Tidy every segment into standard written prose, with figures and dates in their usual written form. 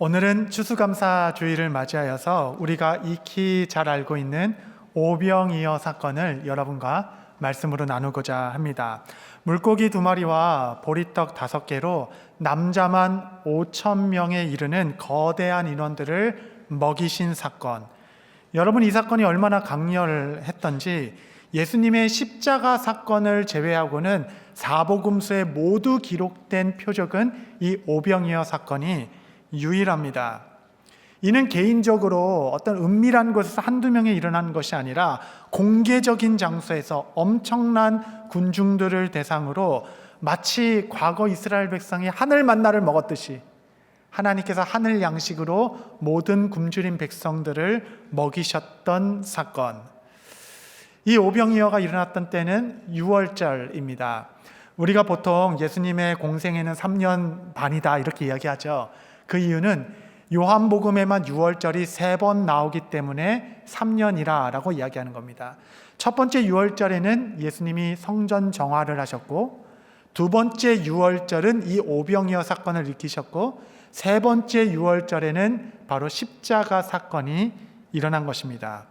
오늘은 추수감사주의를 맞이하여서 우리가 익히 잘 알고 있는 오병이어 사건을 여러분과 말씀으로 나누고자 합니다. 물고기 2마리와 보리떡 5개로 남자만 5,000명에 이르는 거대한 인원들을 먹이신 사건. 여러분, 이 사건이 얼마나 강렬했던지 예수님의 십자가 사건을 제외하고는 사복음서에 모두 기록된 표적은 이 오병이어 사건이 유일합니다. 이는 개인적으로 어떤 은밀한 곳에서 한두 명이 일어난 것이 아니라 공개적인 장소에서 엄청난 군중들을 대상으로 마치 과거 이스라엘 백성이 하늘 만나를 먹었듯이 하나님께서 하늘 양식으로 모든 굶주린 백성들을 먹이셨던 사건. 이 오병이어가 일어났던 때는 6월절입니다. 우리가 보통 예수님의 공생애는 3년 반이다 이렇게 이야기하죠. 그 이유는 요한복음에만 6월절이 3번 나오기 때문에 3년이라고 이야기하는 겁니다. 첫 번째 6월절에는 예수님이 성전 정화를 하셨고, 두 번째 6월절은 이 오병이어 사건을 일으키셨고, 세 번째 6월절에는 바로 십자가 사건이 일어난 것입니다.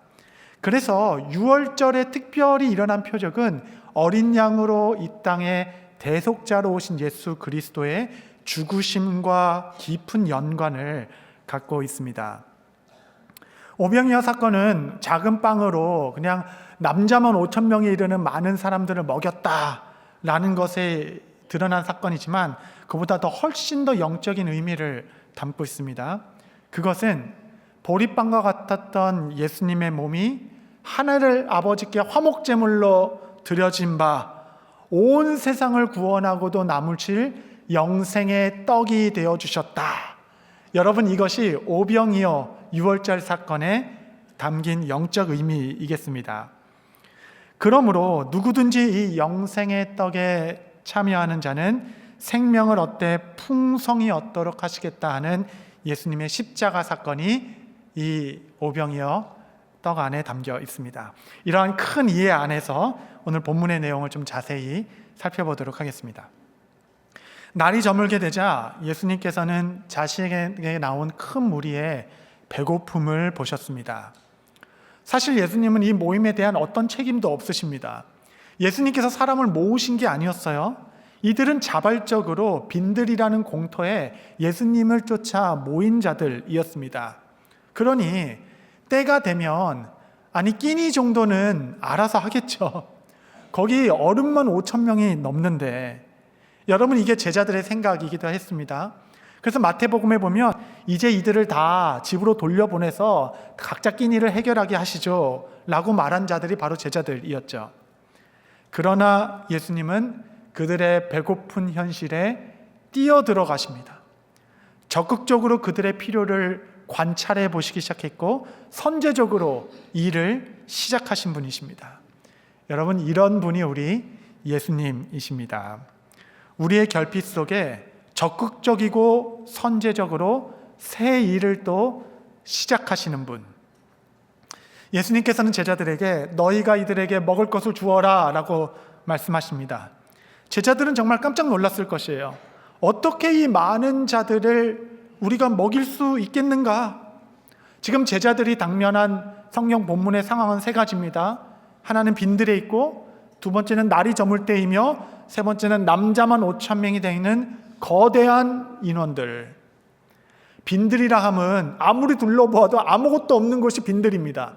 그래서 6월절에 특별히 일어난 표적은 어린 양으로 이 땅에 대속자로 오신 예수 그리스도의 죽으심과 깊은 연관을 갖고 있습니다. 오병이어 사건은 작은 빵으로 그냥 남자만 5,000명에 이르는 많은 사람들을 먹였다라는 것에 드러난 사건이지만 그보다 더 훨씬 더 영적인 의미를 담고 있습니다. 그것은 보리빵과 같았던 예수님의 몸이 하늘 아버지께 화목제물로 드려진 바 온 세상을 구원하고도 남으실 영생의 떡이 되어주셨다. 여러분, 이것이 오병이어 6월절 사건에 담긴 영적 의미이겠습니다. 그러므로 누구든지 이 영생의 떡에 참여하는 자는 생명을 얻되 풍성히 얻도록 하시겠다 하는 예수님의 십자가 사건이 이 오병이어 떡 안에 담겨 있습니다. 이러한 큰 이해 안에서 오늘 본문의 내용을 좀 자세히 살펴보도록 하겠습니다. 날이 저물게 되자 예수님께서는 자신에게 나온 큰 무리의 배고픔을 보셨습니다. 사실 예수님은 이 모임에 대한 어떤 책임도 없으십니다. 예수님께서 사람을 모으신 게 아니었어요. 이들은 자발적으로 빈들이라는 공터에 예수님을 쫓아 모인 자들이었습니다. 그러니 때가 되면 끼니 정도는 알아서 하겠죠. 거기 어른만 5,000명이 넘는데, 여러분, 이게 제자들의 생각이기도 했습니다. 그래서 마태복음에 보면 이제 이들을 다 집으로 돌려보내서 각자 끼니를 해결하게 하시죠 라고 말한 자들이 바로 제자들이었죠. 그러나 예수님은 그들의 배고픈 현실에 뛰어들어가십니다. 적극적으로 그들의 필요를 관찰해 보시기 시작했고 선제적으로 일을 시작하신 분이십니다. 여러분, 이런 분이 우리 예수님이십니다. 우리의 결핍 속에 적극적이고 선제적으로 새 일을 또 시작하시는 분. 예수님께서는 제자들에게 너희가 이들에게 먹을 것을 주어라 라고 말씀하십니다. 제자들은 정말 깜짝 놀랐을 것이에요. 어떻게 이 많은 자들을 우리가 먹일 수 있겠는가? 지금 제자들이 당면한 성경 본문의 상황은 3가지입니다. 하나는 빈들에 있고, 두 번째는 날이 저물 때이며, 세 번째는 남자만 5,000명이 되는 거대한 인원들. 빈들이라 함은 아무리 둘러보아도 아무것도 없는 곳이 빈들입니다.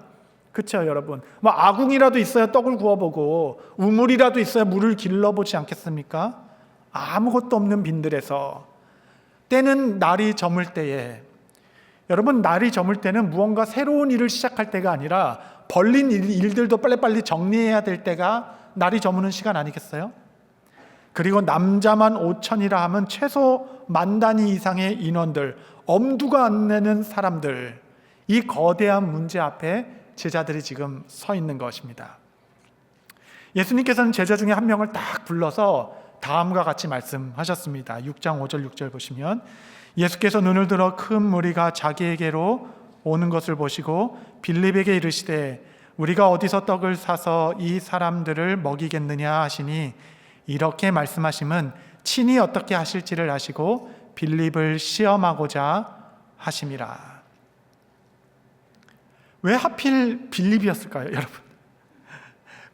그렇죠, 여러분? 아궁이라도 있어야 떡을 구워보고 우물이라도 있어야 물을 길러보지 않겠습니까? 아무것도 없는 빈들에서 때는 날이 저물 때에, 여러분, 날이 저물 때는 무언가 새로운 일을 시작할 때가 아니라 벌린 일들도 빨리빨리 정리해야 될 때가 날이 저무는 시간 아니겠어요? 그리고 남자만 5,000이라 하면 최소 10,000단위 이상의 인원들, 엄두가 안 내는 사람들, 이 거대한 문제 앞에 제자들이 지금 서 있는 것입니다. 예수님께서는 제자 중에 한 명을 딱 불러서 다음과 같이 말씀하셨습니다. 6장 5절 6절 보시면, 예수께서 눈을 들어 큰 무리가 자기에게로 오는 것을 보시고 빌립에게 이르시되 우리가 어디서 떡을 사서 이 사람들을 먹이겠느냐 하시니, 이렇게 말씀하심은 친히 어떻게 하실지를 아시고 빌립을 시험하고자 하심이라. 왜 하필 빌립이었을까요, 여러분?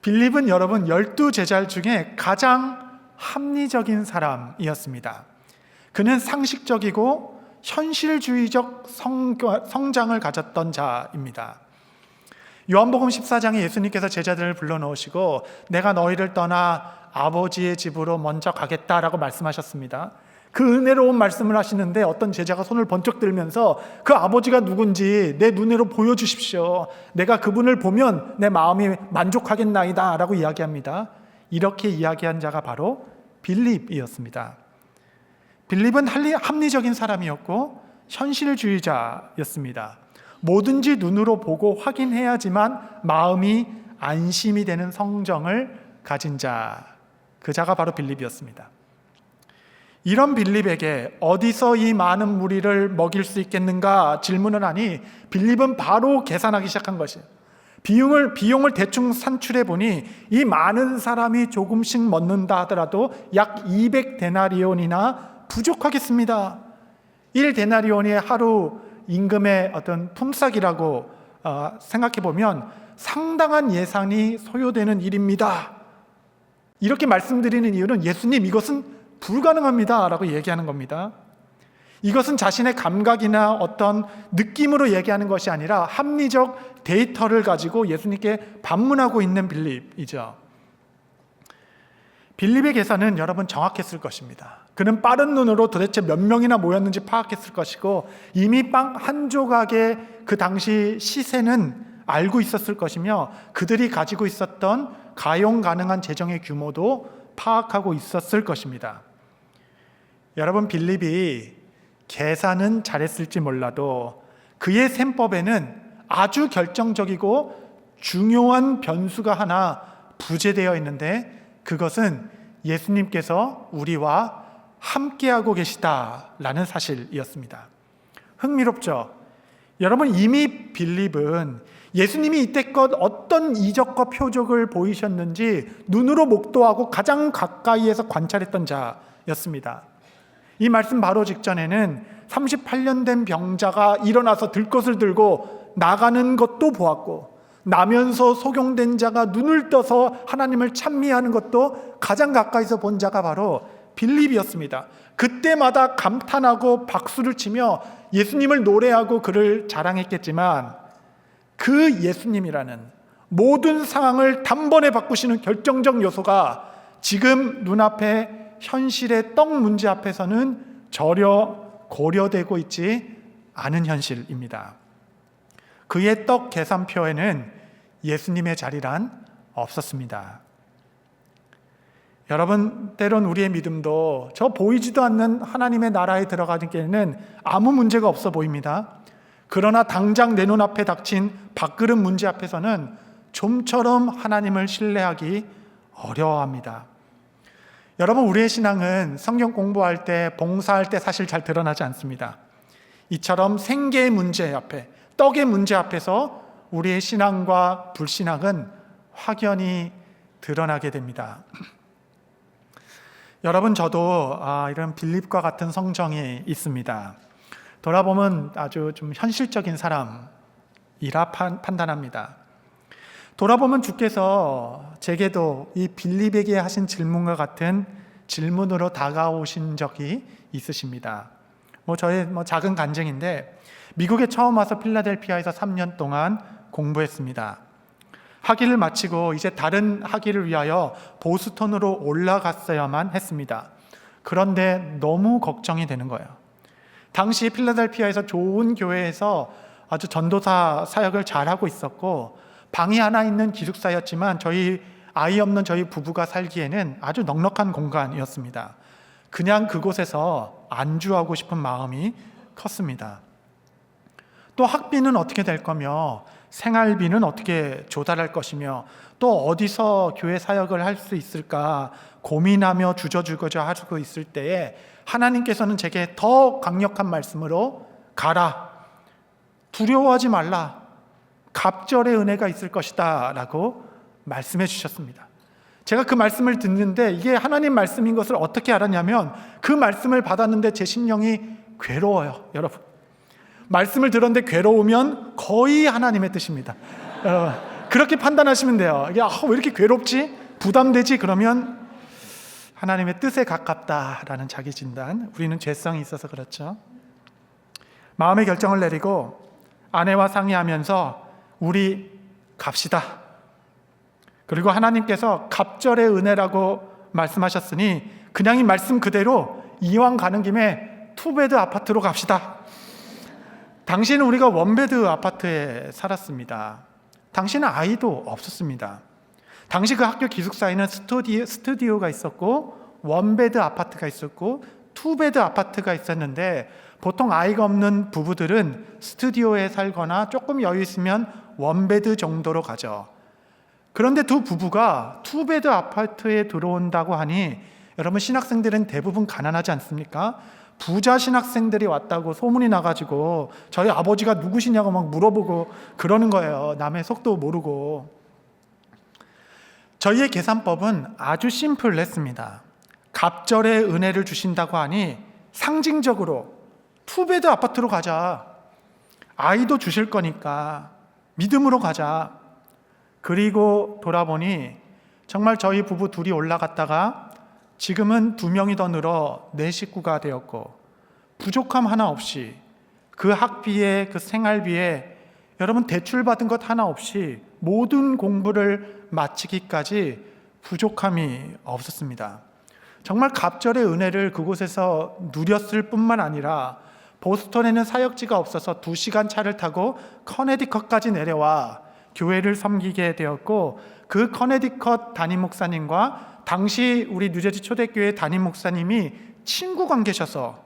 빌립은 여러분 12제자 중에 가장 합리적인 사람이었습니다. 그는 상식적이고 현실주의적 성장을 가졌던 자입니다. 요한복음 14장에 예수님께서 제자들을 불러놓으시고 내가 너희를 떠나 아버지의 집으로 먼저 가겠다라고 말씀하셨습니다. 그 은혜로운 말씀을 하시는데 어떤 제자가 손을 번쩍 들면서 그 아버지가 누군지 내 눈으로 보여주십시오. 내가 그분을 보면 내 마음이 만족하겠나이다 라고 이야기합니다. 이렇게 이야기한 자가 바로 빌립이었습니다. 빌립은 합리적인 사람이었고 현실주의자였습니다. 뭐든지 눈으로 보고 확인해야지만 마음이 안심이 되는 성정을 가진 자, 그 자가 바로 빌립이었습니다. 이런 빌립에게 어디서 이 많은 무리를 먹일 수 있겠는가 질문을 하니 빌립은 바로 계산하기 시작한 것이에요. 비용을 대충 산출해 보니 이 많은 사람이 조금씩 먹는다 하더라도 약 200데나리온이나 부족하겠습니다. 1데나리온이 하루 임금의 어떤 품삯이라고 생각해 보면 상당한 예산이 소요되는 일입니다. 이렇게 말씀드리는 이유는 예수님 이것은 불가능합니다 라고 얘기하는 겁니다. 이것은 자신의 감각이나 어떤 느낌으로 얘기하는 것이 아니라 합리적 데이터를 가지고 예수님께 반문하고 있는 빌립이죠. 빌립의 계산은 여러분 정확했을 것입니다. 그는 빠른 눈으로 도대체 몇 명이나 모였는지 파악했을 것이고 이미 빵 한 조각의 그 당시 시세는 알고 있었을 것이며 그들이 가지고 있었던 가용 가능한 재정의 규모도 파악하고 있었을 것입니다. 여러분, 빌립이 계산은 잘했을지 몰라도 그의 셈법에는 아주 결정적이고 중요한 변수가 하나 부재되어 있는데 그것은 예수님께서 우리와 함께하고 계시다라는 사실이었습니다. 흥미롭죠? 여러분, 이미 빌립은 예수님이 이때껏 어떤 이적과 표적을 보이셨는지 눈으로 목도하고 가장 가까이에서 관찰했던 자였습니다. 이 말씀 바로 직전에는 38년 된 병자가 일어나서 들것을 들고 나가는 것도 보았고 나면서 소경된 자가 눈을 떠서 하나님을 찬미하는 것도 가장 가까이서 본 자가 바로 빌립이었습니다. 그때마다 감탄하고 박수를 치며 예수님을 노래하고 그를 자랑했겠지만 그 예수님이라는 모든 상황을 단번에 바꾸시는 결정적 요소가 지금 눈앞에 현실의 떡 문제 앞에서는 전혀 고려되고 있지 않은 현실입니다. 그의 떡 계산표에는 예수님의 자리란 없었습니다. 여러분, 때론 우리의 믿음도 저 보이지도 않는 하나님의 나라에 들어가는 게는 아무 문제가 없어 보입니다. 그러나 당장 내 눈앞에 닥친 밥그릇 문제 앞에서는 좀처럼 하나님을 신뢰하기 어려워합니다. 여러분, 우리의 신앙은 성경 공부할 때, 봉사할 때 사실 잘 드러나지 않습니다. 이처럼 생계의 문제 앞에, 떡의 문제 앞에서 우리의 신앙과 불신앙은 확연히 드러나게 됩니다. 여러분, 저도 이런 빌립과 같은 성정이 있습니다. 돌아보면 아주 좀 현실적인 사람이라 판단합니다. 돌아보면 주께서 제게도 이 빌립에게 하신 질문과 같은 질문으로 다가오신 적이 있으십니다. 저의 작은 간증인데 미국에 처음 와서 필라델피아에서 3년 동안 공부했습니다. 학위를 마치고 이제 다른 학위를 위하여 보스턴으로 올라갔어야만 했습니다. 그런데 너무 걱정이 되는 거예요. 당시 필라델피아에서 좋은 교회에서 아주 전도사 사역을 잘하고 있었고 방이 하나 있는 기숙사였지만 아이 없는 저희 부부가 살기에는 아주 넉넉한 공간이었습니다. 그냥 그곳에서 안주하고 싶은 마음이 컸습니다. 또 학비는 어떻게 될 거며 생활비는 어떻게 조달할 것이며 또 어디서 교회 사역을 할 수 있을까 고민하며 주저주저 하고 있을 때에 하나님께서는 제게 더 강력한 말씀으로 가라, 두려워하지 말라, 갑절의 은혜가 있을 것이다 라고 말씀해 주셨습니다. 제가 그 말씀을 듣는데 이게 하나님 말씀인 것을 어떻게 알았냐면 그 말씀을 받았는데 제 심령이 괴로워요. 여러분, 말씀을 들었는데 괴로우면 거의 하나님의 뜻입니다. 그렇게 판단하시면 돼요. 이게 왜 이렇게 괴롭지? 부담되지? 그러면 하나님의 뜻에 가깝다라는 자기 진단. 우리는 죄성이 있어서 그렇죠. 마음의 결정을 내리고 아내와 상의하면서 우리 갑시다. 그리고 하나님께서 갑절의 은혜라고 말씀하셨으니 그냥 이 말씀 그대로 이왕 가는 김에 투베드 아파트로 갑시다. 당시에는 우리가 원베드 아파트에 살았습니다. 당시에는 아이도 없었습니다. 당시 그 학교 기숙사에는 스튜디오가 있었고 원베드 아파트가 있었고 투베드 아파트가 있었는데 보통 아이가 없는 부부들은 스튜디오에 살거나 조금 여유 있으면 원베드 정도로 가죠. 그런데 두 부부가 투베드 아파트에 들어온다고 하니 여러분, 신학생들은 대부분 가난하지 않습니까? 부자 신학생들이 왔다고 소문이 나가지고 저희 아버지가 누구시냐고 막 물어보고 그러는 거예요. 남의 속도 모르고. 저희의 계산법은 아주 심플했습니다. 갑절의 은혜를 주신다고 하니 상징적으로 투베드 아파트로 가자. 아이도 주실 거니까 믿음으로 가자. 그리고 돌아보니 정말 저희 부부 둘이 올라갔다가 지금은 2명이 더 늘어 4식구가 되었고 부족함 하나 없이 그 학비에 그 생활비에 여러분 대출 받은 것 하나 없이 모든 공부를 마치기까지 부족함이 없었습니다. 정말 갑절의 은혜를 그곳에서 누렸을 뿐만 아니라 보스턴에는 사역지가 없어서 2시간 차를 타고 커네디컷까지 내려와 교회를 섬기게 되었고 그 커네디컷 담임 목사님과 당시 우리 뉴저지 초대교회 담임 목사님이 친구 관계셔서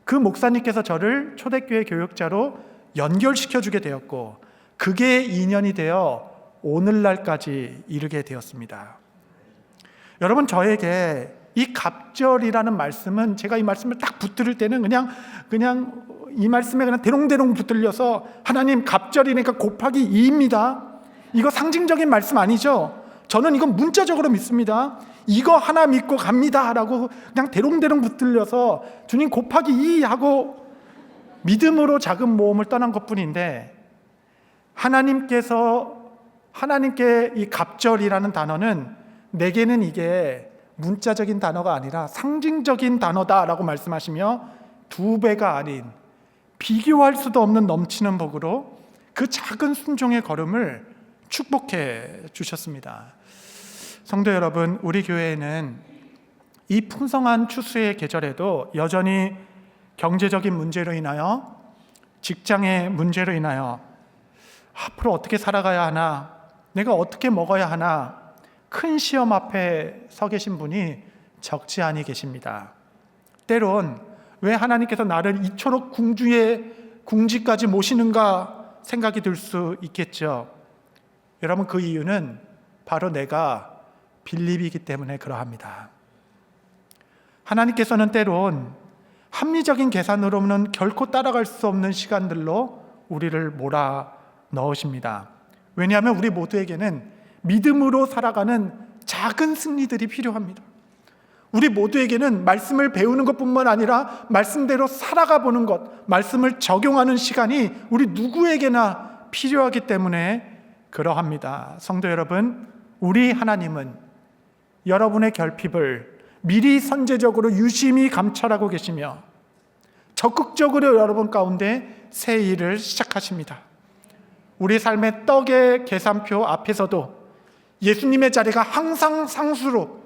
그 목사님께서 저를 초대교회 교육자로 연결시켜 주게 되었고 그게 인연이 되어 오늘날까지 이르게 되었습니다. 여러분, 저에게 이 갑절이라는 말씀은 제가 이 말씀을 딱 붙들을 때는 그냥 이 말씀에 그냥 대롱대롱 붙들려서 하나님 갑절이니까 곱하기 2입니다. 이거 상징적인 말씀 아니죠? 저는 이건 문자적으로 믿습니다. 이거 하나 믿고 갑니다 라고 그냥 대롱대롱 붙들려서 주님 곱하기 2 하고 믿음으로 작은 모험을 떠난 것뿐인데 하나님께 이 갑절이라는 단어는 내게는 이게 문자적인 단어가 아니라 상징적인 단어다라고 말씀하시며 2배가 아닌 비교할 수도 없는 넘치는 복으로 그 작은 순종의 걸음을 축복해 주셨습니다. 성도 여러분, 우리 교회에는 이 풍성한 추수의 계절에도 여전히 경제적인 문제로 인하여 직장의 문제로 인하여 앞으로 어떻게 살아가야 하나, 내가 어떻게 먹어야 하나 큰 시험 앞에 서 계신 분이 적지 않이 계십니다. 때론 왜 하나님께서 나를 이초록 궁주의 궁지까지 모시는가 생각이 들 수 있겠죠. 여러분, 그 이유는 바로 내가 빌립이기 때문에 그러합니다. 하나님께서는 때론 합리적인 계산으로는 결코 따라갈 수 없는 시간들로 우리를 몰아 넣으십니다. 왜냐하면 우리 모두에게는 믿음으로 살아가는 작은 승리들이 필요합니다. 우리 모두에게는 말씀을 배우는 것뿐만 아니라 말씀대로 살아가 보는 것, 말씀을 적용하는 시간이 우리 누구에게나 필요하기 때문에 그러합니다. 성도 여러분, 우리 하나님은 여러분의 결핍을 미리 선제적으로 유심히 감찰하고 계시며 적극적으로 여러분 가운데 새 일을 시작하십니다. 우리 삶의 떡의 계산표 앞에서도 예수님의 자리가 항상 상수로,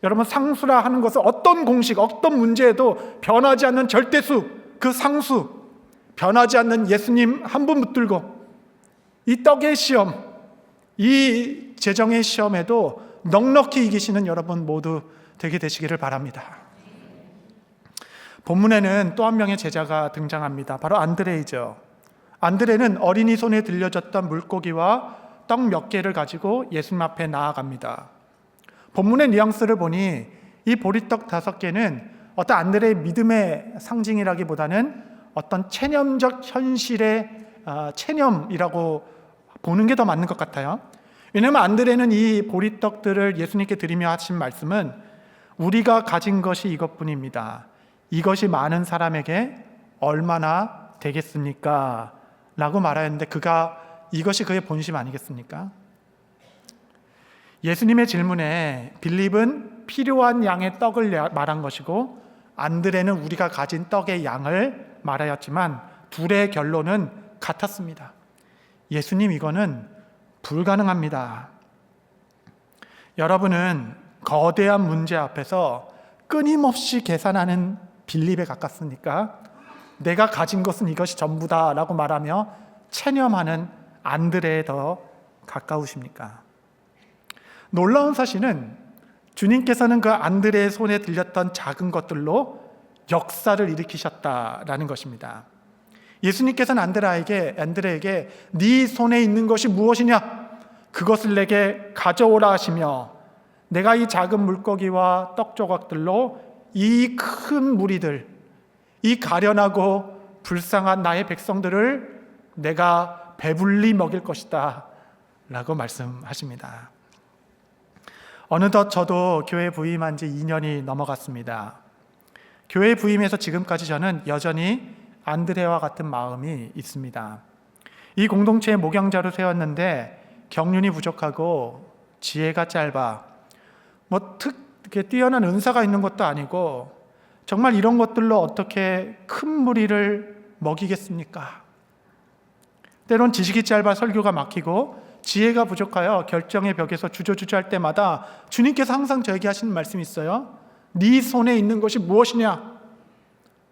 여러분 상수라 하는 것은 어떤 공식, 어떤 문제에도 변하지 않는 절대수, 그 상수, 변하지 않는 예수님 한 분 붙들고 이 떡의 시험, 이 재정의 시험에도 넉넉히 이기시는 여러분 모두 되게 되시기를 바랍니다. 본문에는 또 한 명의 제자가 등장합니다. 바로 안드레이죠. 안드레는 어린이 손에 들려졌던 물고기와 떡 몇 개를 가지고 예수님 앞에 나아갑니다. 본문의 뉘앙스를 보니 이 보리떡 5개는 어떤 안드레의 믿음의 상징이라기보다는 어떤 체념적 현실의 체념이라고 보는 게 더 맞는 것 같아요. 왜냐하면 안드레는 이 보리떡들을 예수님께 드리며 하신 말씀은 우리가 가진 것이 이것뿐입니다. 이것이 많은 사람에게 얼마나 되겠습니까? 라고 말하였는데 이것이 그의 본심 아니겠습니까? 예수님의 질문에 빌립은 필요한 양의 떡을 말한 것이고 안드레는 우리가 가진 떡의 양을 말하였지만 둘의 결론은 같았습니다. 예수님, 이거는 불가능합니다. 여러분은 거대한 문제 앞에서 끊임없이 계산하는 빌립에 가깝습니까? 내가 가진 것은 이것이 전부다 라고 말하며 체념하는 안드레에 더 가까우십니까? 놀라운 사실은 주님께서는 그 안드레의 손에 들렸던 작은 것들로 역사를 일으키셨다라는 것입니다. 예수님께서는 안드레에게 네 손에 있는 것이 무엇이냐? 그것을 내게 가져오라 하시며 내가 이 작은 물고기와 떡 조각들로 이 큰 무리들, 이 가련하고 불쌍한 나의 백성들을 내가 배불리 먹일 것이다 라고 말씀하십니다. 어느덧 저도 교회 부임한 지 2년이 넘어갔습니다. 교회 부임해서 지금까지 저는 여전히 안드레와 같은 마음이 있습니다. 이 공동체의 목양자로 세웠는데 경륜이 부족하고 지혜가 짧아 특히 뛰어난 은사가 있는 것도 아니고 정말 이런 것들로 어떻게 큰 무리를 먹이겠습니까? 때론 지식이 짧아 설교가 막히고 지혜가 부족하여 결정의 벽에서 주저주저할 때마다 주님께서 항상 저에게 하시는 말씀이 있어요. 네 손에 있는 것이 무엇이냐?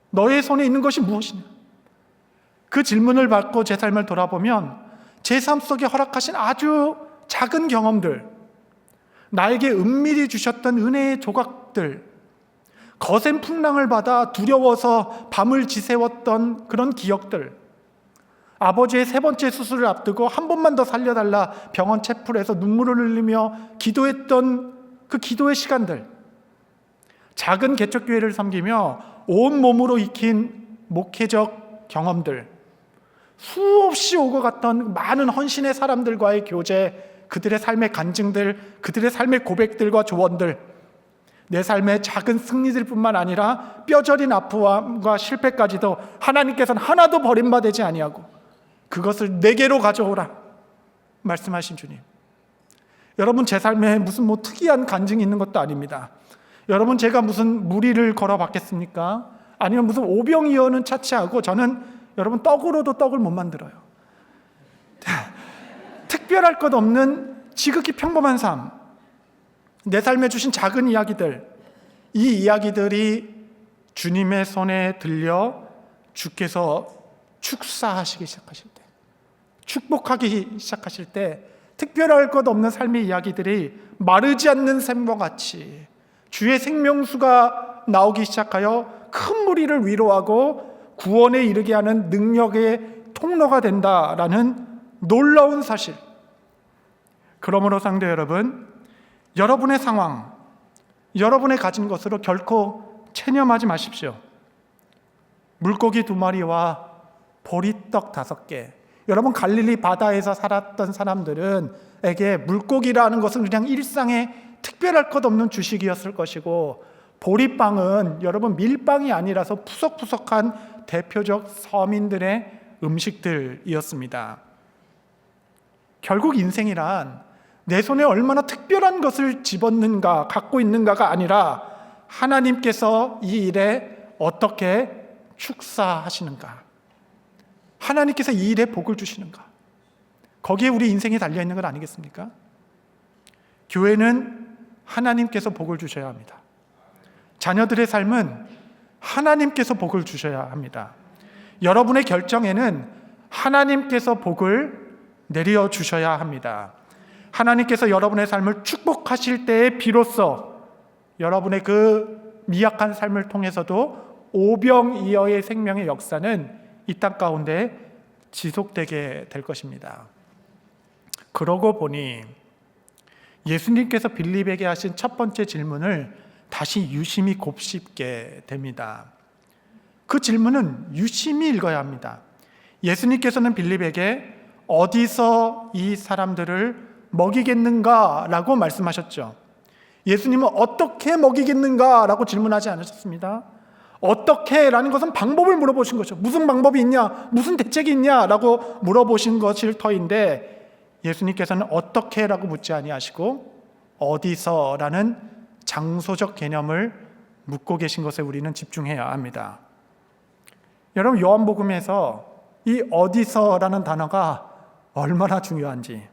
너의 손에 있는 것이 무엇이냐? 그 질문을 받고 제 삶을 돌아보면 제 삶 속에 허락하신 아주 작은 경험들, 나에게 은밀히 주셨던 은혜의 조각들, 거센 풍랑을 받아 두려워서 밤을 지새웠던 그런 기억들, 아버지의 3번째 수술을 앞두고 한 번만 더 살려달라 병원 채플에서 눈물을 흘리며 기도했던 그 기도의 시간들, 작은 개척교회를 섬기며 온몸으로 익힌 목회적 경험들, 수없이 오고 갔던 많은 헌신의 사람들과의 교제, 그들의 삶의 간증들, 그들의 삶의 고백들과 조언들, 내 삶의 작은 승리들 뿐만 아니라 뼈저린 아픔과 실패까지도 하나님께서는 하나도 버림받지 아니하고 그것을 내게로 가져오라 말씀하신 주님. 여러분, 제 삶에 무슨 특이한 간증이 있는 것도 아닙니다. 여러분, 제가 무슨 무리를 걸어봤겠습니까? 아니면 무슨 오병이어는 차치하고 저는 여러분 떡으로도 떡을 못 만들어요. 특별할 것 없는 지극히 평범한 삶, 내 삶에 주신 작은 이야기들, 이 이야기들이 주님의 손에 들려 주께서 축사하시기 시작하실 때, 축복하기 시작하실 때 특별할 것 없는 삶의 이야기들이 마르지 않는 샘과 같이 주의 생명수가 나오기 시작하여 큰 무리를 위로하고 구원에 이르게 하는 능력의 통로가 된다라는 놀라운 사실. 그러므로 성도 여러분, 여러분의 상황, 여러분의 가진 것으로 결코 체념하지 마십시오. 물고기 2마리와 보리떡 5개. 여러분, 갈릴리 바다에서 살았던 사람들에게 물고기라는 것은 그냥 일상의 특별할 것 없는 주식이었을 것이고, 보리빵은 여러분 밀빵이 아니라서 푸석푸석한 대표적 서민들의 음식들이었습니다. 결국 인생이란 내 손에 얼마나 특별한 것을 집었는가, 갖고 있는가가 아니라 하나님께서 이 일에 어떻게 축사하시는가, 하나님께서 이 일에 복을 주시는가, 거기에 우리 인생이 달려있는 건 아니겠습니까? 교회는 하나님께서 복을 주셔야 합니다. 자녀들의 삶은 하나님께서 복을 주셔야 합니다. 여러분의 결정에는 하나님께서 복을 내려주셔야 합니다. 하나님께서 여러분의 삶을 축복하실 때에 비로소 여러분의 그 미약한 삶을 통해서도 오병이어의 생명의 역사는 이 땅 가운데 지속되게 될 것입니다. 그러고 보니 예수님께서 빌립에게 하신 첫 번째 질문을 다시 유심히 곱씹게 됩니다. 그 질문은 유심히 읽어야 합니다. 예수님께서는 빌립에게 어디서 이 사람들을 먹이겠는가 라고 말씀하셨죠. 예수님은 어떻게 먹이겠는가 라고 질문하지 않으셨습니다. 어떻게? 라는 것은 방법을 물어보신 거죠. 무슨 방법이 있냐? 무슨 대책이 있냐? 라고 물어보신 것일 터인데 예수님께서는 어떻게? 라고 묻지 아니하시고 어디서? 라는 장소적 개념을 묻고 계신 것에 우리는 집중해야 합니다. 여러분, 요한복음에서 이 어디서? 라는 단어가 얼마나 중요한지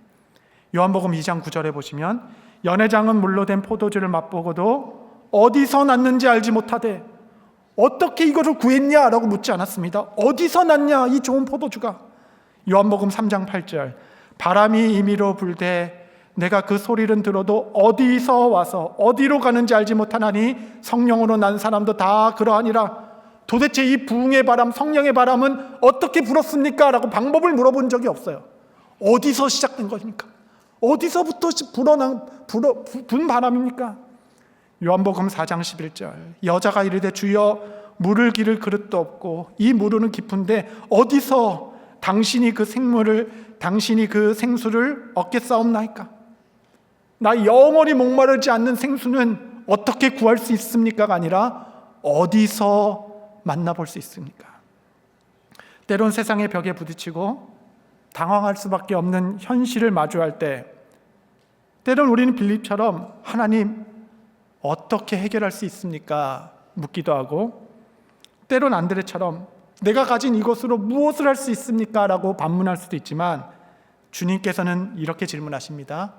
요한복음 2장 9절에 보시면 연회장은 물로 된 포도주를 맛보고도 어디서 났는지 알지 못하되 어떻게 이것을 구했냐라고 묻지 않았습니다. 어디서 났냐 이 좋은 포도주가. 요한복음 3장 8절 바람이 임의로 불되 내가 그 소리를 들어도 어디서 와서 어디로 가는지 알지 못하나니 성령으로 난 사람도 다 그러하니라. 도대체 이 부흥의 바람, 성령의 바람은 어떻게 불었습니까? 라고 방법을 물어본 적이 없어요. 어디서 시작된 것입니까? 어디서부터 분 바람입니까? 요한복음 4장 11절 여자가 이르되 주여 물을 기를 그릇도 없고 이 물은 깊은데 어디서 당신이 그 생수를 얻겠사옵나이까? 나 영원히 목마르지 않는 생수는 어떻게 구할 수 있습니까가 아니라 어디서 만나볼 수 있습니까? 때론 세상의 벽에 부딪히고 당황할 수밖에 없는 현실을 마주할 때 때론 우리는 빌립처럼 하나님 어떻게 해결할 수 있습니까? 묻기도 하고 때론 안드레처럼 내가 가진 이것으로 무엇을 할 수 있습니까? 라고 반문할 수도 있지만 주님께서는 이렇게 질문하십니다.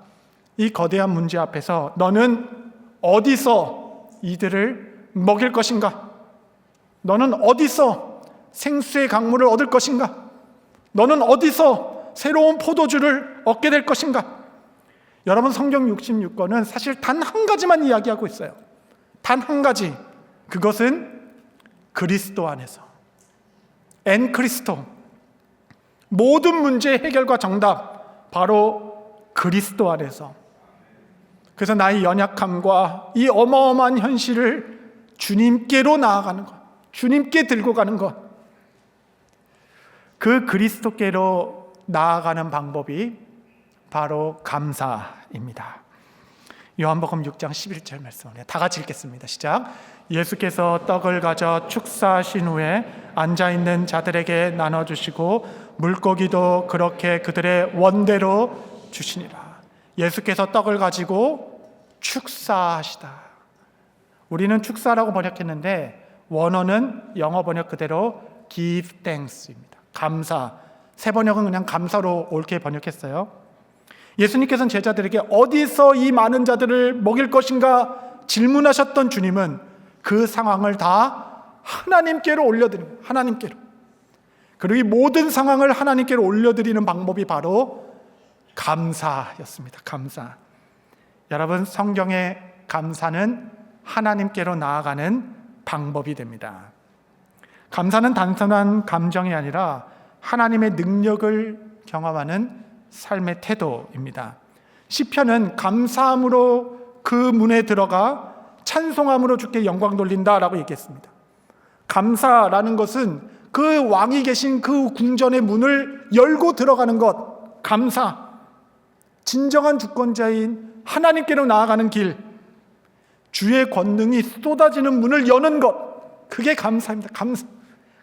이 거대한 문제 앞에서 너는 어디서 이들을 먹일 것인가? 너는 어디서 생수의 강물을 얻을 것인가? 너는 어디서 새로운 포도주를 얻게 될 것인가? 여러분, 성경 66권은 사실 단 한 가지만 이야기하고 있어요. 단 한 가지. 그것은 그리스도 안에서. 엔 크리스토. 모든 문제의 해결과 정답 바로 그리스도 안에서. 그래서 나의 연약함과 이 어마어마한 현실을 주님께로 나아가는 것, 주님께 들고 가는 것, 그 그리스도께로 나아가는 방법이 바로 감사입니다. 요한복음 6장 11절 말씀을 다 같이 읽겠습니다. 시작. 예수께서 떡을 가져 축사하신 후에 앉아있는 자들에게 나눠주시고 물고기도 그렇게 그들의 원대로 주시니라. 예수께서 떡을 가지고 축사하시다. 우리는 축사라고 번역했는데 원어는 영어 번역 그대로 give thanks입니다. 감사. 새 번역은 그냥 감사로 옳게 번역했어요. 예수님께서는 제자들에게 어디서 이 많은 자들을 먹일 것인가 질문하셨던 주님은 그 상황을 다 하나님께로 올려드립니다. 하나님께로. 그리고 이 모든 상황을 하나님께로 올려드리는 방법이 바로 감사였습니다. 감사. 여러분, 성경의 감사는 하나님께로 나아가는 방법이 됩니다. 감사는 단순한 감정이 아니라 하나님의 능력을 경험하는 삶의 태도입니다. 시편은 감사함으로 그 문에 들어가 찬송함으로 주께 영광 돌린다라고 얘기했습니다. 감사라는 것은 그 왕이 계신 그 궁전의 문을 열고 들어가는 것, 감사. 진정한 주권자인 하나님께로 나아가는 길, 주의 권능이 쏟아지는 문을 여는 것, 그게 감사입니다.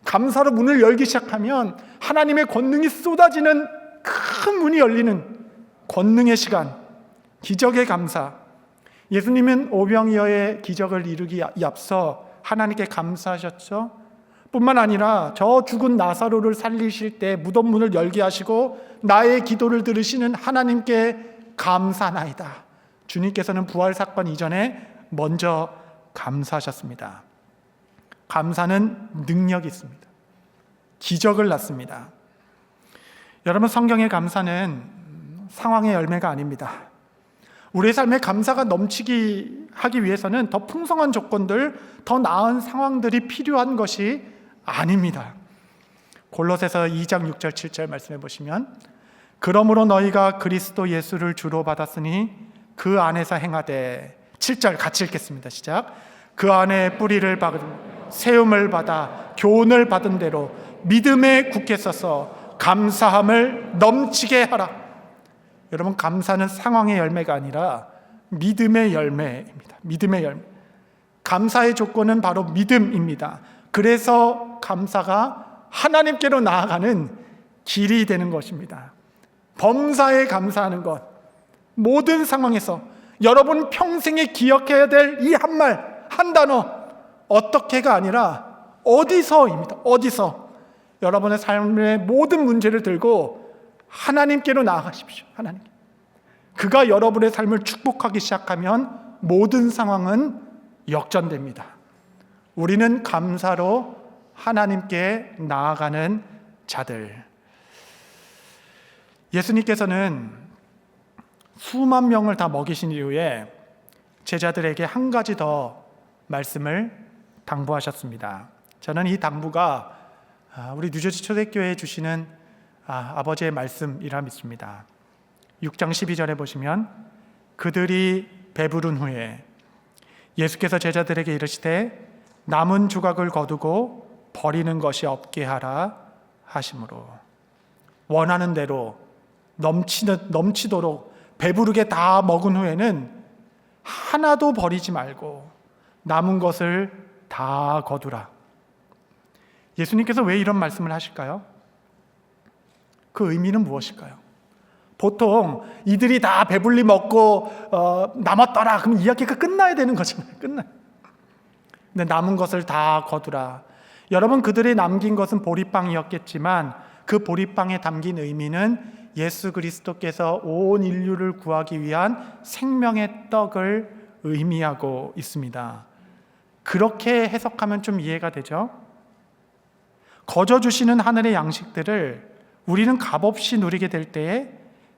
감사로 문을 열기 시작하면 하나님의 권능이 쏟아지는 큰 문이 열리는 권능의 시간, 기적의 감사. 예수님은 오병이어의 기적을 이루기 앞서 하나님께 감사하셨죠. 뿐만 아니라 저 죽은 나사로를 살리실 때 무덤 문을 열게 하시고 나의 기도를 들으시는 하나님께 감사나이다. 주님께서는 부활 사건 이전에 먼저 감사하셨습니다. 감사는 능력이 있습니다. 기적을 낳습니다. 여러분, 성경의 감사는 상황의 열매가 아닙니다. 우리의 삶에 감사가 넘치게 하기 위해서는 더 풍성한 조건들, 더 나은 상황들이 필요한 것이 아닙니다. 골로새서 2장 6절 7절 말씀해 보시면 그러므로 너희가 그리스도 예수를 주로 받았으니 그 안에서 행하되 7절 같이 읽겠습니다. 시작. 그 안에 뿌리를 박은 세움을 받아 교훈을 받은 대로 믿음에 굳게 서서 감사함을 넘치게 하라. 여러분, 감사는 상황의 열매가 아니라 믿음의 열매입니다. 믿음의 열매. 감사의 조건은 바로 믿음입니다. 그래서 감사가 하나님께로 나아가는 길이 되는 것입니다. 범사에 감사하는 것, 모든 상황에서 여러분 평생에 기억해야 될 이 한 말, 한 단어, 어떻게가 아니라 어디서입니다. 어디서. 여러분의 삶의 모든 문제를 들고 하나님께로 나아가십시오. 하나님. 그가 여러분의 삶을 축복하기 시작하면 모든 상황은 역전됩니다. 우리는 감사로 하나님께 나아가는 자들. 예수님께서는 수만 명을 다 먹이신 이후에 제자들에게 한 가지 더 말씀을 당부하셨습니다. 저는 이 당부가 우리 뉴저지 초대교회에 주시는 아버지의 말씀이라 믿습니다. 6장 12절에 보시면 그들이 배부른 후에 예수께서 제자들에게 이르시되 남은 조각을 거두고 버리는 것이 없게 하라 하심으로, 원하는 대로 넘치도록 배부르게 다 먹은 후에는 하나도 버리지 말고 남은 것을 다 거두라. 예수님께서 왜 이런 말씀을 하실까요? 그 의미는 무엇일까요? 보통 이들이 다 배불리 먹고 남았더라 그럼 이야기가 끝나야 되는 거잖아요. 근데 남은 것을 다 거두라. 여러분, 그들이 남긴 것은 보리빵이었겠지만 그 보리빵에 담긴 의미는 예수 그리스도께서 온 인류를 구하기 위한 생명의 떡을 의미하고 있습니다. 그렇게 해석하면 좀 이해가 되죠? 거저 주시는 하늘의 양식들을 우리는 값없이 누리게 될 때에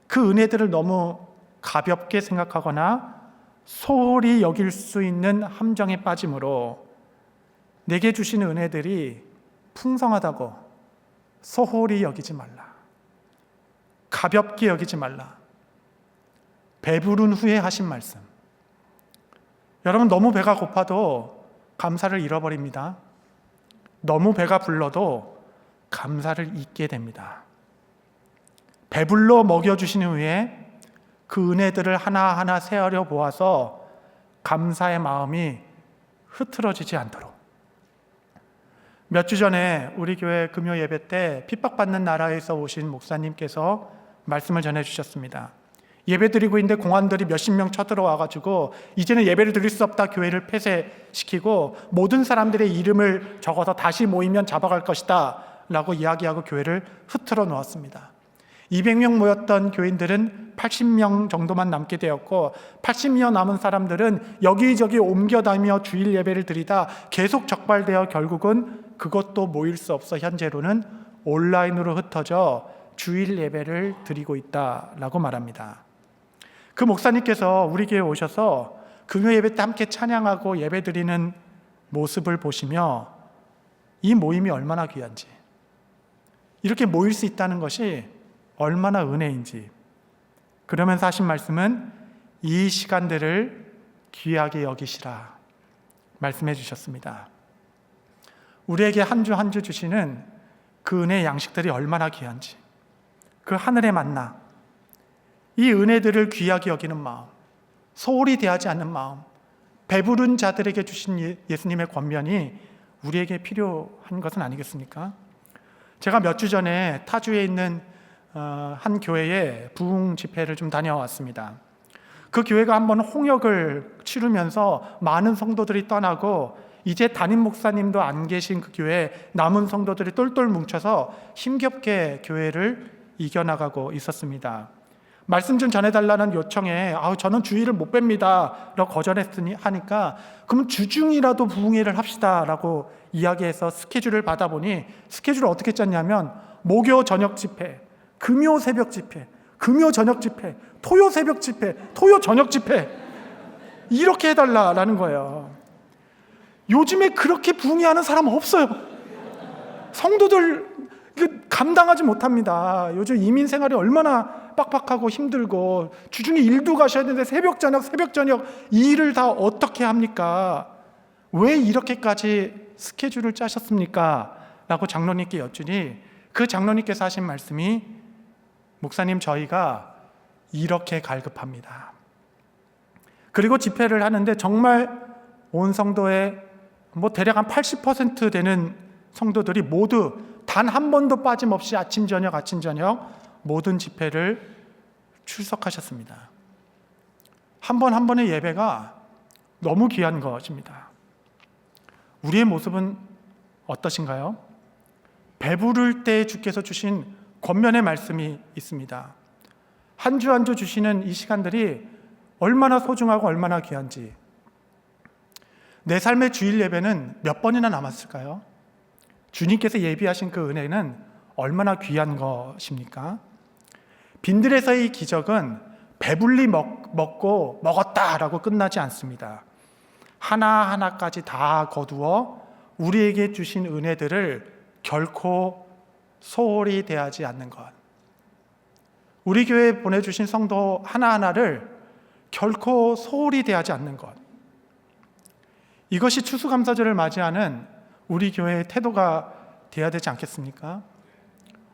그 은혜들을 너무 가볍게 생각하거나 소홀히 여길 수 있는 함정에 빠짐으로 내게 주시는 은혜들이 풍성하다고 소홀히 여기지 말라. 가볍게 여기지 말라. 배부른 후에 하신 말씀. 여러분, 너무 배가 고파도 감사를 잃어버립니다. 너무 배가 불러도 감사를 잊게 됩니다. 배불러 먹여주신 후에 그 은혜들을 하나하나 세어려 보아서 감사의 마음이 흐트러지지 않도록. 몇 주 전에 우리 교회 금요 예배 때 핍박받는 나라에서 오신 목사님께서 말씀을 전해주셨습니다. 예배 드리고 있는데 공안들이 몇십 명 쳐들어와가지고 이제는 예배를 드릴 수 없다, 교회를 폐쇄시키고 모든 사람들의 이름을 적어서 다시 모이면 잡아갈 것이다 라고 이야기하고 교회를 흐트러 놓았습니다. 200명 모였던 교인들은 80명 정도만 남게 되었고 80명 남은 사람들은 여기저기 옮겨다니며 주일 예배를 드리다 계속 적발되어 결국은 그것도 모일 수 없어 현재로는 온라인으로 흩어져 주일 예배를 드리고 있다라고 말합니다. 그 목사님께서 우리 교회에 오셔서 금요 예배 때 함께 찬양하고 예배 드리는 모습을 보시며 이 모임이 얼마나 귀한지, 이렇게 모일 수 있다는 것이 얼마나 은혜인지, 그러면서 하신 말씀은 이 시간들을 귀하게 여기시라 말씀해 주셨습니다. 우리에게 한 주 한 주 주시는 그 은혜의 양식들이 얼마나 귀한지, 그 하늘의 만나, 이 은혜들을 귀하게 여기는 마음, 소홀히 대하지 않는 마음, 배부른 자들에게 주신 예수님의 권면이 우리에게 필요한 것은 아니겠습니까? 제가 몇 주 전에 타주에 있는 한 교회에 부흥 집회를 좀 다녀왔습니다. 그 교회가 한번 홍역을 치르면서 많은 성도들이 떠나고 이제 담임 목사님도 안 계신 그 교회에 남은 성도들이 똘똘 뭉쳐서 힘겹게 교회를 이겨나가고 있었습니다. 말씀 좀 전해달라는 요청에 저는 주일을 못 뺍니다 라고 거절했으니 하니까 그럼 주중이라도 부흥회를 합시다 라고 이야기해서 스케줄을 받아보니 스케줄을 어떻게 짰냐면 목요 저녁 집회, 금요 새벽 집회, 금요 저녁 집회, 토요 새벽 집회, 토요 저녁 집회, 이렇게 해달라라는 거예요. 요즘에 그렇게 부흥회하는 사람 없어요. 성도들 감당하지 못합니다. 요즘 이민 생활이 얼마나 빡빡하고 힘들고 주중에 일도 가셔야 되는데 새벽 저녁 이 일을 다 어떻게 합니까? 왜 이렇게까지 스케줄을 짜셨습니까? 라고 장로님께 여쭈니 그 장로님께서 하신 말씀이, 목사님, 저희가 이렇게 갈급합니다. 그리고 집회를 하는데 정말 온 성도의 대략 한 80% 되는 성도들이 모두 단 한 번도 빠짐없이 아침 저녁 모든 집회를 출석하셨습니다. 한 번 한 번의 예배가 너무 귀한 것입니다. 우리의 모습은 어떠신가요? 배부를 때 주께서 주신 권면의 말씀이 있습니다. 한 주 한 주 주시는 이 시간들이 얼마나 소중하고 얼마나 귀한지. 내 삶의 주일 예배는 몇 번이나 남았을까요? 주님께서 예비하신 그 은혜는 얼마나 귀한 것입니까? 빈들에서의 이 기적은 배불리 먹고 먹었다라고 끝나지 않습니다. 하나하나까지 다 거두어 우리에게 주신 은혜들을 결코 소홀히 대하지 않는 것. 우리 교회에 보내주신 성도 하나하나를 결코 소홀히 대하지 않는 것. 이것이 추수감사절을 맞이하는 우리 교회의 태도가 되어야 되지 않겠습니까?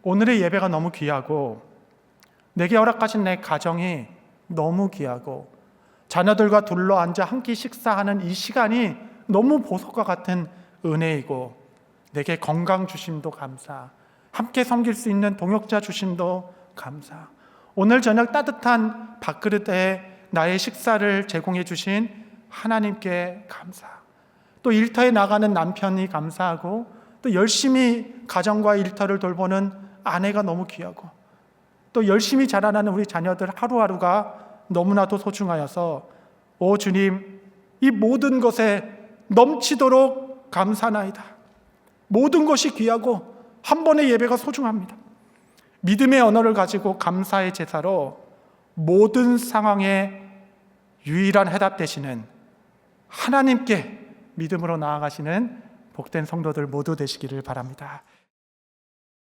오늘의 예배가 너무 귀하고 내게 허락하신 내 가정이 너무 귀하고 자녀들과 둘러앉아 한 끼 식사하는 이 시간이 너무 보석과 같은 은혜이고 내게 건강 주심도 감사, 함께 섬길 수 있는 동역자 주심도 감사, 오늘 저녁 따뜻한 밥그릇에 나의 식사를 제공해 주신 하나님께 감사, 또 일터에 나가는 남편이 감사하고 또 열심히 가정과 일터를 돌보는 아내가 너무 귀하고 또 열심히 자라나는 우리 자녀들 하루하루가 너무나도 소중하여서 오 주님, 이 모든 것에 넘치도록 감사나이다. 모든 것이 귀하고 한 번의 예배가 소중합니다. 믿음의 언어를 가지고 감사의 제사로 모든 상황에 유일한 해답 되시는 하나님께 믿음으로 나아가시는 복된 성도들 모두 되시기를 바랍니다.